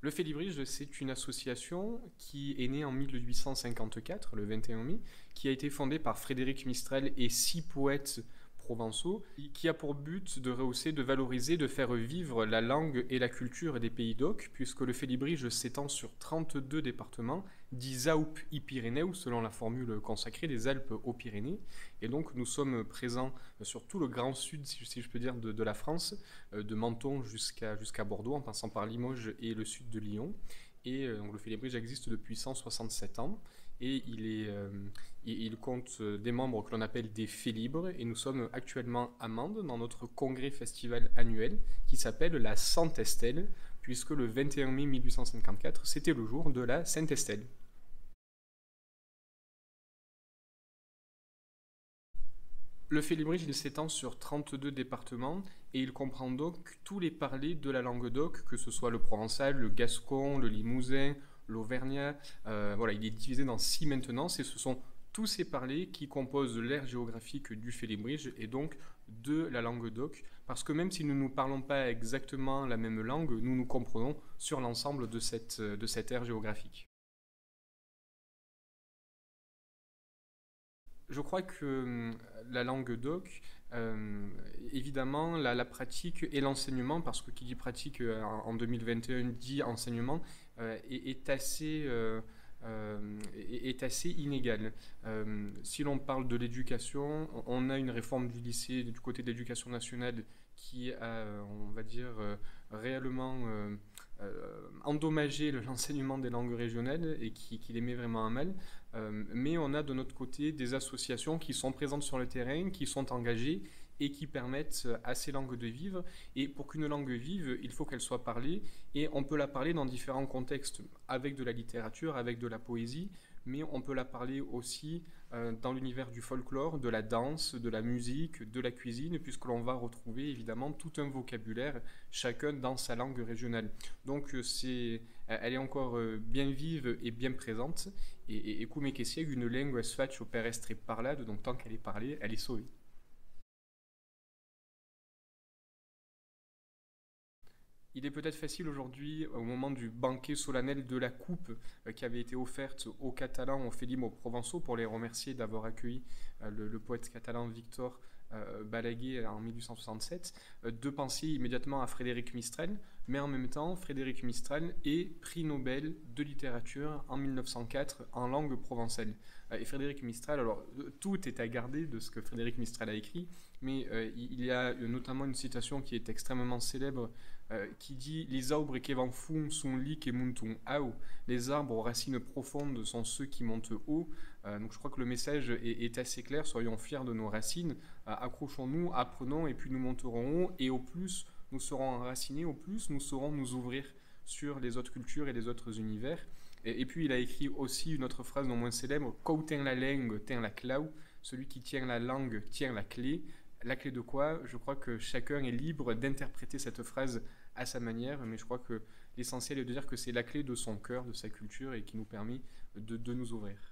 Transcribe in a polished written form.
Le Félibrige, c'est une association qui est née en 1854, le 21 mai, qui a été fondée par Frédéric Mistral et 6 poètes provençaux, qui a pour but de rehausser, de valoriser, de faire vivre la langue et la culture des pays d'Oc, puisque le Félibrige s'étend sur 32 départements, dits Alpes y Pyrénées, selon la formule consacrée des Alpes aux Pyrénées. Et donc nous sommes présents sur tout le grand sud, si je peux dire, de la France, de Menton jusqu'à Bordeaux, en passant par Limoges et le sud de Lyon. Et donc le Félibrige existe depuis 167 ans et il compte des membres que l'on appelle des Félibres, et nous sommes actuellement à Mende dans notre congrès festival annuel qui s'appelle la Sainte-Estelle, puisque le 21 mai 1854 c'était le jour de la Sainte-Estelle. Le Félibrige il s'étend sur 32 départements et il comprend donc tous les parlers de la langue d'oc, que ce soit le provençal, le gascon, le limousin, l'auvergnat. Voilà, il est divisé dans 6 maintenances et ce sont tous ces parlers qui composent l'aire géographique du Félibrige et donc de la langue d'oc, parce que même si nous ne parlons pas exactement la même langue, nous nous comprenons sur l'ensemble de cette aire géographique. Je crois que la langue doc, évidemment, la pratique et l'enseignement, parce que qui dit pratique en 2021 dit enseignement, est est assez inégal. Si l'on parle de l'éducation, on a une réforme du lycée du côté de l'éducation nationale qui a, on va dire, réellement endommagé l'enseignement des langues régionales et qui les met vraiment à mal. Mais on a de notre côté des associations qui sont présentes sur le terrain, qui sont engagées et qui permettent à ces langues de vivre. Et pour qu'une langue vive, il faut qu'elle soit parlée. Et on peut la parler dans différents contextes, avec de la littérature, avec de la poésie, mais on peut la parler aussi dans l'univers du folklore, de la danse, de la musique, de la cuisine, puisque l'on va retrouver évidemment tout un vocabulaire, chacun dans sa langue régionale. Donc elle est encore bien vive et bien présente. Et come che sia, une langue es faccio per essere parlada, donc tant qu'elle est parlée, elle est sauvée. Il est peut-être facile aujourd'hui, au moment du banquet solennel de la coupe qui avait été offerte aux Catalans, aux Félibres, aux Provençaux, pour les remercier d'avoir accueilli le poète catalan Victor Balaguer en 1867, de penser immédiatement à Frédéric Mistral, mais en même temps, Frédéric Mistral est prix Nobel de littérature en 1904 en langue provençale. Et Frédéric Mistral, alors tout est à garder de ce que Frédéric Mistral a écrit, mais il y a notamment une citation qui est extrêmement célèbre qui dit Les arbres qui vont fond sont lits qui montent haut. Les arbres aux racines profondes sont ceux qui montent haut. Donc je crois que le message est assez clair. Soyons fiers de nos racines, accrochons-nous, apprenons et puis nous monterons haut. Et au plus nous serons enracinés, au plus nous saurons nous ouvrir sur les autres cultures et les autres univers. Et puis il a écrit aussi une autre phrase non moins célèbre Qu'au tient la langue, tient la clau. Celui qui tient la langue tient la clé. La clé de quoi? Je crois que chacun est libre d'interpréter cette phrase à sa manière, mais je crois que l'essentiel est de dire que c'est la clé de son cœur, de sa culture, et qui nous permet de nous ouvrir.